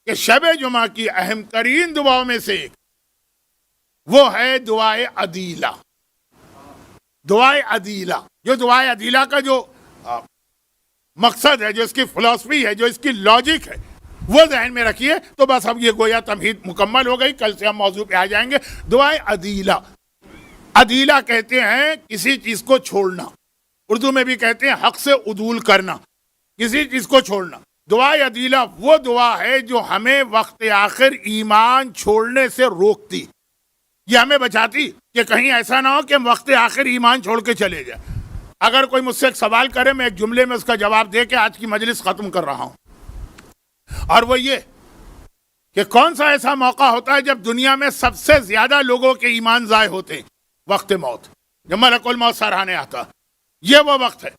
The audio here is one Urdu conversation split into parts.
کہ شب جمعہ کی اہم ترین دعاؤں میں سے ایک وہ ہے دعائے عدیلہ. دعائے عدیلہ، جو دعائے عدیلہ کا جو مقصد ہے، جو اس کی فلسفی ہے، جو اس کی لاجک ہے، وہ ذہن میں رکھیے. تو بس اب یہ گویا تمہید مکمل ہو گئی. کل سے ہم موضوع پہ آ جائیں گے. دعائے عدیلہ، عدیلہ کہتے ہیں کسی چیز کو چھوڑنا. اردو میں بھی کہتے ہیں حق سے عدول کرنا، کسی چیز کو چھوڑنا. دعائے عدیلہ وہ دعا ہے جو ہمیں وقت آخر ایمان چھوڑنے سے روکتی. یہ ہمیں بچاتی کہ کہیں ایسا نہ ہو کہ ہم وقت آخر ایمان چھوڑ کے چلے جائیں. اگر کوئی مجھ سے ایک سوال کرے، میں ایک جملے میں اس کا جواب دے کے آج کی مجلس ختم کر رہا ہوں، اور وہ یہ کہ کون سا ایسا موقع ہوتا ہے جب دنیا میں سب سے زیادہ لوگوں کے ایمان ضائع ہوتے ہیں؟ وقت موت، جب ملک الموت سراہنے آتا. یہ وہ وقت ہے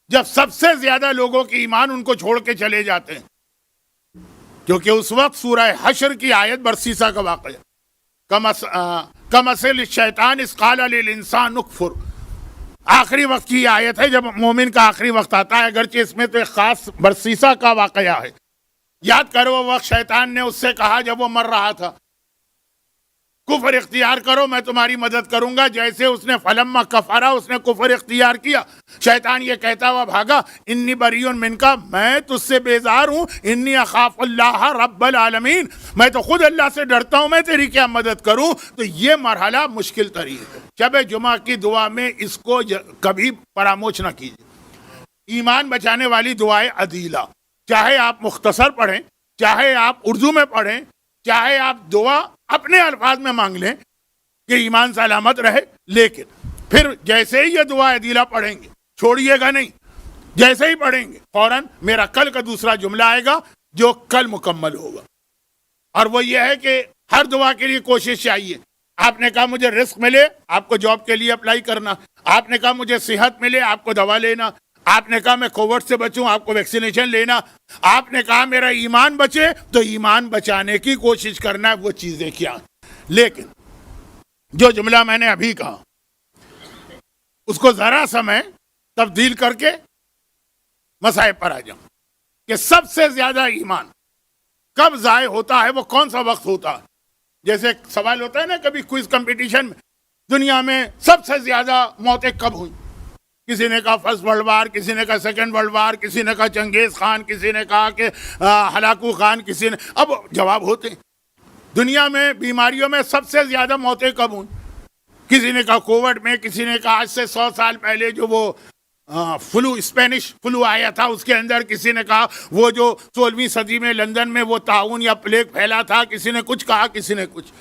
جب سب سے زیادہ لوگوں کے ایمان ان کو چھوڑ کے چلے جاتے ہیں، کیونکہ اس وقت سورہ حشر کی آیت برسیسہ کا واقعہ کمثل الشیطان اذ قال للانسان اکفر، آخری وقت کی آیت ہے جب مومن کا آخری وقت آتا ہے. اگرچہ اس میں تو ایک خاص برسیسہ کا واقعہ ہے. یاد کرو وہ وقت شیطان نے اس سے کہا جب وہ مر رہا تھا، کفر اختیار کرو میں تمہاری مدد کروں گا. جیسے اس نے فلما کفرا، اس نے کفر اختیار کیا، شیطان یہ کہتا ہوا بھاگا، انی بریء منک، میں تجھ سے بیزار ہوں، انی اخاف اللہ رب العالمین، میں تو خود اللہ سے ڈرتا ہوں، میں تیری کیا مدد کروں. تو یہ مرحلہ مشکل ترین ہے. شب جمعہ کی دعا میں اس کو کبھی فراموش نہ کیجیے. ایمان بچانے والی دعائے عدیلہ، چاہے آپ مختصر پڑھیں، چاہے آپ اردو میں پڑھیں، چاہے آپ دعا اپنے الفاظ میں مانگ لیں کہ ایمان سلامت رہے، لیکن پھر جیسے ہی یہ دعا عدیلہ پڑھیں گے چھوڑیے گا نہیں. جیسے ہی پڑھیں گے فوراً میرا کل کا دوسرا جملہ آئے گا جو کل مکمل ہوگا، اور وہ یہ ہے کہ ہر دعا کے لیے کوشش چاہیے. آپ نے کہا مجھے رزق ملے، آپ کو جاب کے لیے اپلائی کرنا. آپ نے کہا مجھے صحت ملے، آپ کو دوا لینا. آپ نے کہا میں کووڈ سے بچوں، آپ کو ویکسینیشن لینا. آپ نے کہا میرا ایمان بچے، تو ایمان بچانے کی کوشش کرنا ہے. وہ چیزیں کیا؟ لیکن جو جملہ میں نے ابھی کہا اس کو ذرا سا میں تبدیل کر کے مصائب پر آ جاؤں کہ سب سے زیادہ ایمان کب ضائع ہوتا ہے، وہ کون سا وقت ہوتا ہے. جیسے ایک سوال ہوتا ہے نا کبھی کوئز کمپٹیشن میں، دنیا میں سب سے زیادہ موتیں کب ہوئی؟ کسی نے کہا فرسٹ ورلڈ وار، کسی نے کہا سیکنڈ ورلڈ وار، کسی نے کہا چنگیز خان، کسی نے کہا کہ ہلاکو خان، کسی نے. اب جواب ہوتے ہیں دنیا میں بیماریوں میں سب سے زیادہ موتیں کب ہوئیں؟ کسی نے کہا کووڈ میں، کسی نے کہا آج سے 100 سال پہلے جو وہ فلو، اسپینش فلو آیا تھا اس کے اندر، کسی نے کہا وہ جو 16ویں صدی میں لندن میں وہ طاعون یا پلیگ پھیلا تھا، کسی نے کچھ کہا، کسی نے کچھ.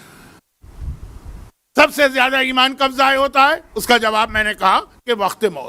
سب سے زیادہ ایمان کب ضائع ہوتا ہے؟ اس کا جواب میں نے کہا کہ وقت موت.